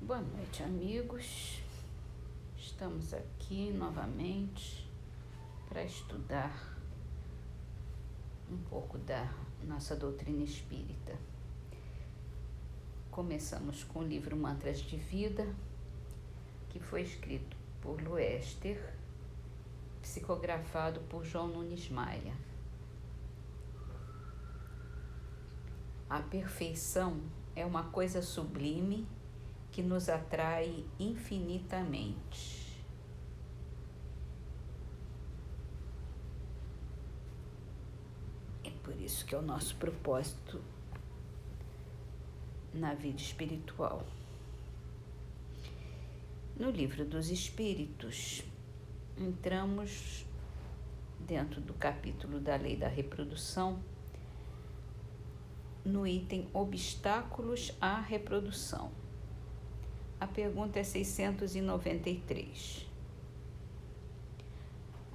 Boa noite, amigos. Estamos aqui novamente para estudar um pouco da nossa doutrina espírita. Começamos com o livro Mantras de Vida, que foi escrito por Luester, psicografado por João Nunes Maia. A perfeição é uma coisa sublime que nos atrai infinitamente. É por isso que é o nosso propósito na vida espiritual. No Livro dos Espíritos, entramos dentro do capítulo da Lei da Reprodução, no item Obstáculos à Reprodução. A pergunta é 693.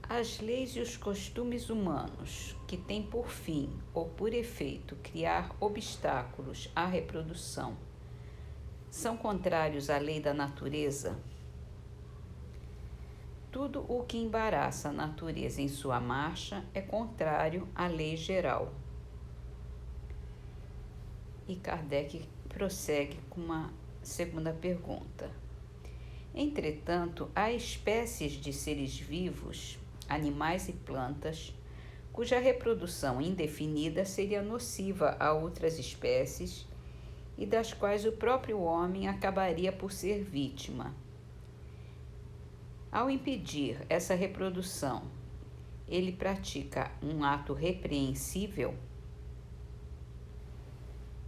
As leis e os costumes humanos, que têm por fim ou por efeito criar obstáculos à reprodução, são contrários à lei da natureza? Tudo o que embaraça a natureza em sua marcha é contrário à lei geral. E Kardec prossegue com uma segunda pergunta. Entretanto, há espécies de seres vivos, animais e plantas, cuja reprodução indefinida seria nociva a outras espécies e das quais o próprio homem acabaria por ser vítima. Ao impedir essa reprodução, ele pratica um ato repreensível?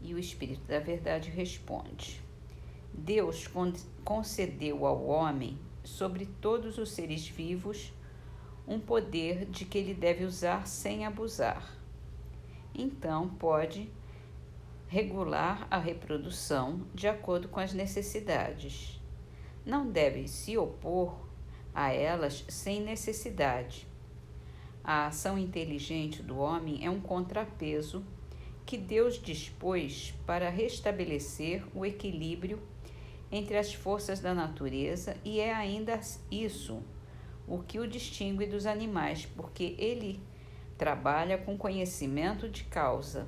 E o Espírito da Verdade responde: Deus concedeu ao homem, sobre todos os seres vivos, um poder de que ele deve usar sem abusar. Então, pode regular a reprodução de acordo com as necessidades. Não deve se opor a elas sem necessidade. A ação inteligente do homem é um contrapeso que Deus dispôs para restabelecer o equilíbrio entre as forças da natureza, e é ainda isso o que o distingue dos animais, porque ele trabalha com conhecimento de causa.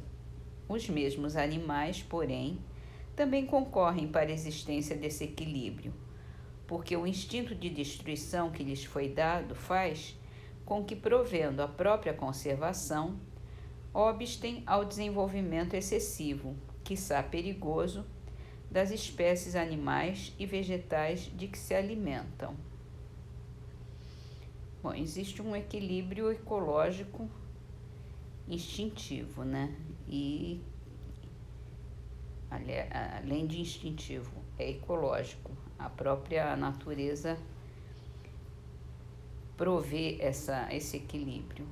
Os mesmos animais, porém, também concorrem para a existência desse equilíbrio, porque o instinto de destruição que lhes foi dado faz com que, provendo a própria conservação, obstem ao desenvolvimento excessivo, quiçá perigoso, das espécies animais e vegetais de que se alimentam. Bom, existe um equilíbrio ecológico instintivo, né? E, além de instintivo, é ecológico. A própria natureza provê esse equilíbrio.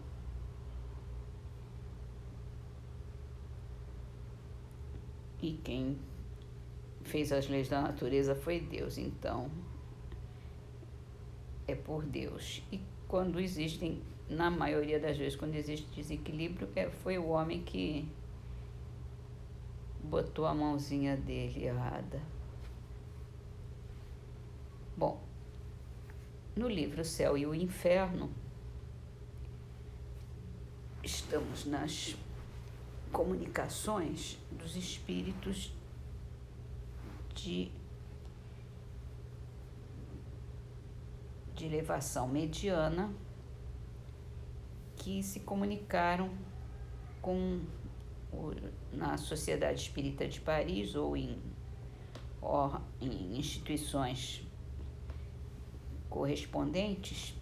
E quem fez as leis da natureza foi Deus, então é por Deus. E quando existem, na maioria das vezes, quando existe desequilíbrio, foi o homem que botou a mãozinha dele errada. Bom, no livro O Céu e o Inferno, estamos nas comunicações dos espíritos de elevação mediana que se comunicaram na Sociedade Espírita de Paris ou em instituições correspondentes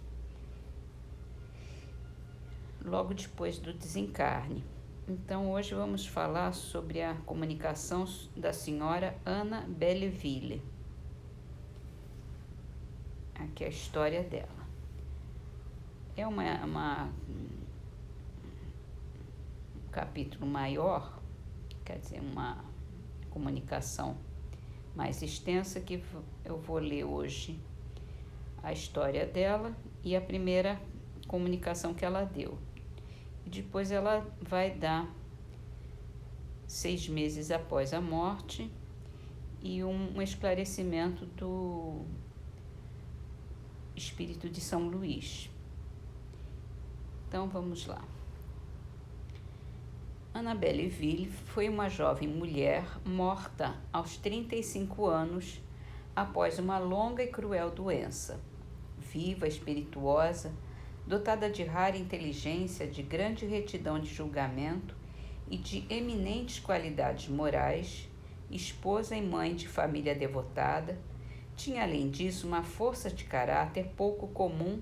logo depois do desencarne. Então, hoje vamos falar sobre a comunicação da senhora Ana Belleville. Aqui é a história dela. É um capítulo maior, quer dizer, uma comunicação mais extensa, que eu vou ler hoje a história dela e a primeira comunicação que ela deu. E depois ela vai dar, 6 meses após a morte, e um esclarecimento do espírito de São Luís. Então vamos lá. Annabelle Ville foi uma jovem mulher morta aos 35 anos após uma longa e cruel doença. Viva, espirituosa, dotada de rara inteligência, de grande retidão de julgamento e de eminentes qualidades morais, esposa e mãe de família devotada, tinha além disso uma força de caráter pouco comum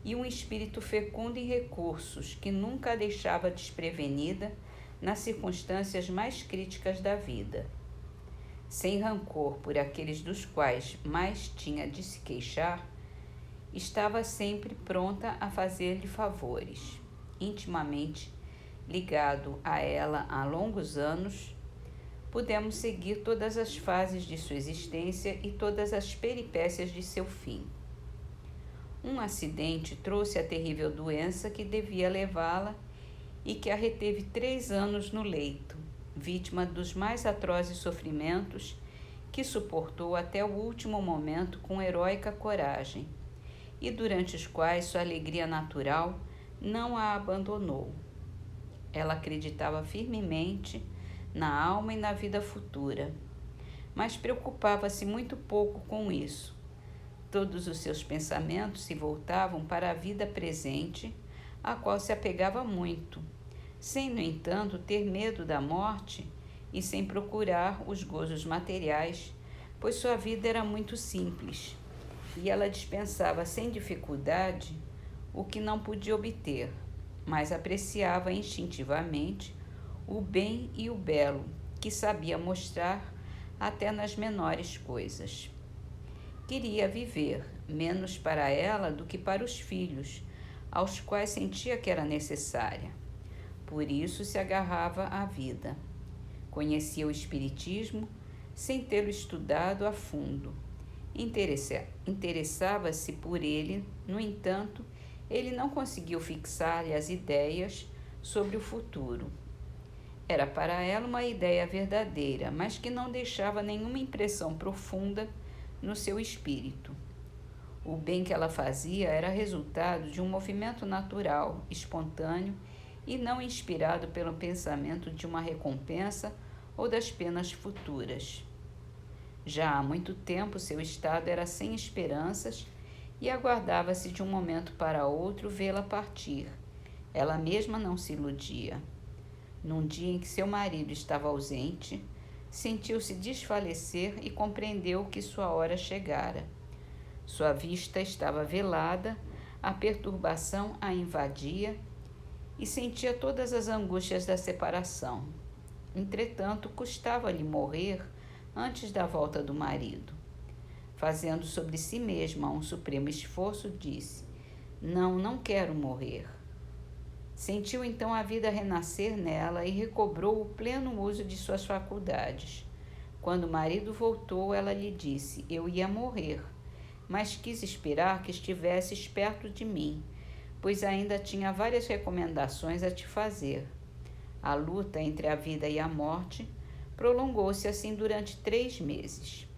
e um espírito fecundo em recursos que nunca a deixava desprevenida nas circunstâncias mais críticas da vida. Sem rancor por aqueles dos quais mais tinha de se queixar, estava sempre pronta a fazer-lhe favores. Intimamente ligado a ela há longos anos, pudemos seguir todas as fases de sua existência e todas as peripécias de seu fim. Um acidente trouxe a terrível doença que devia levá-la e que a reteve 3 anos no leito, vítima dos mais atrozes sofrimentos, que suportou até o último momento com heróica coragem, e durante os quais sua alegria natural não a abandonou. Ela acreditava firmemente na alma e na vida futura, mas preocupava-se muito pouco com isso. Todos os seus pensamentos se voltavam para a vida presente, a qual se apegava muito, sem, no entanto, ter medo da morte e sem procurar os gozos materiais, pois sua vida era muito simples e ela dispensava sem dificuldade o que não podia obter, mas apreciava instintivamente o bem e o belo, que sabia mostrar até nas menores coisas. Queria viver, menos para ela do que para os filhos, aos quais sentia que era necessária. Por isso se agarrava à vida. Conhecia o Espiritismo sem tê-lo estudado a fundo. Interessava-se por ele, no entanto, ele não conseguiu fixar-lhe as ideias sobre o futuro. Era para ela uma ideia verdadeira, mas que não deixava nenhuma impressão profunda no seu espírito. O bem que ela fazia era resultado de um movimento natural, espontâneo e não inspirado pelo pensamento de uma recompensa ou das penas futuras. Já há muito tempo seu estado era sem esperanças e aguardava-se de um momento para outro vê-la partir. Ela mesma não se iludia. Num dia em que seu marido estava ausente, sentiu-se desfalecer e compreendeu que sua hora chegara. Sua vista estava velada, a perturbação a invadia e sentia todas as angústias da separação. Entretanto, custava-lhe morrer antes da volta do marido. Fazendo sobre si mesma um supremo esforço, disse: não quero morrer. Sentiu então a vida renascer nela e recobrou o pleno uso de suas faculdades. Quando o marido voltou, ela lhe disse: eu ia morrer, mas quis esperar que estivesses perto de mim, pois ainda tinha várias recomendações a te fazer. A luta entre a vida e a morte prolongou-se assim durante 3 meses,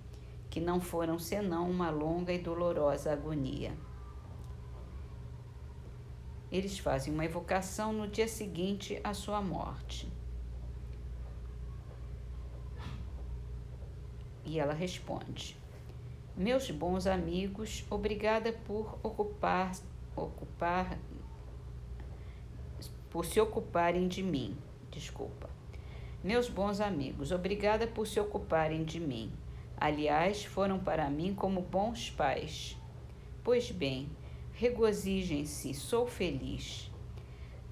que não foram senão uma longa e dolorosa agonia. Eles fazem uma evocação no dia seguinte à sua morte. E ela responde: meus bons amigos, obrigada por se ocuparem de mim. Meus bons amigos, obrigada por se ocuparem de mim. Aliás, foram para mim como bons pais. Pois bem, regozijem-se, sou feliz.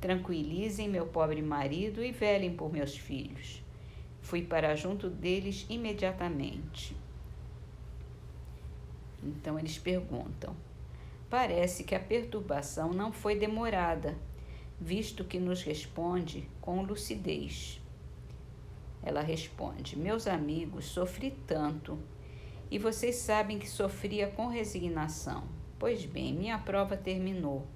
Tranquilizem meu pobre marido e velem por meus filhos. Fui para junto deles imediatamente. Então eles perguntam: parece que a perturbação não foi demorada, visto que nos responde com lucidez. Ela responde: meus amigos, sofri tanto, e vocês sabem que sofria com resignação. Pois bem, minha prova terminou.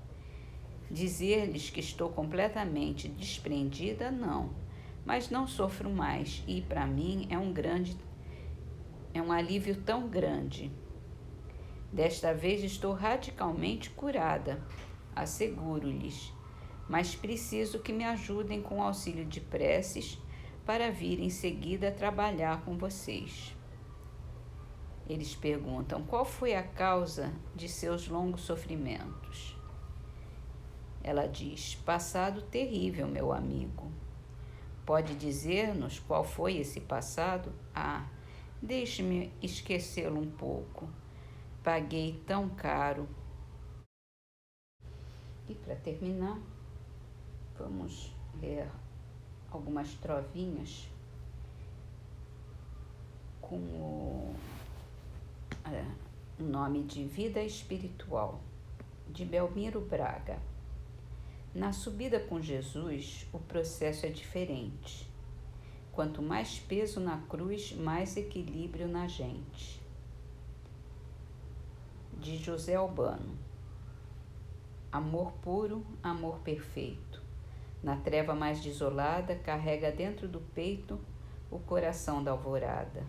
Dizer-lhes que estou completamente desprendida, não, mas não sofro mais, e para mim é um grande É um alívio tão grande. Desta vez estou radicalmente curada, asseguro-lhes, mas preciso que me ajudem com auxílio de preces para vir em seguida trabalhar com vocês. Eles perguntam: qual foi a causa de seus longos sofrimentos? Ela diz: passado terrível, meu amigo. Pode dizer-nos qual foi esse passado? Ah, deixe-me esquecê-lo um pouco. Paguei tão caro. E para terminar, vamos ler algumas trovinhas com o nome de Vida Espiritual, de Belmiro Braga. Na subida com Jesus, o processo é diferente. Quanto mais peso na cruz, mais equilíbrio na gente. De José Albano. Amor puro, amor perfeito. Na treva mais desolada, carrega dentro do peito o coração da alvorada.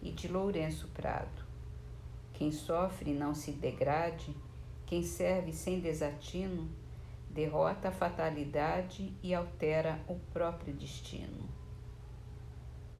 E de Lourenço Prado. Quem sofre não se degrade, quem serve sem desatino, derrota a fatalidade e altera o próprio destino.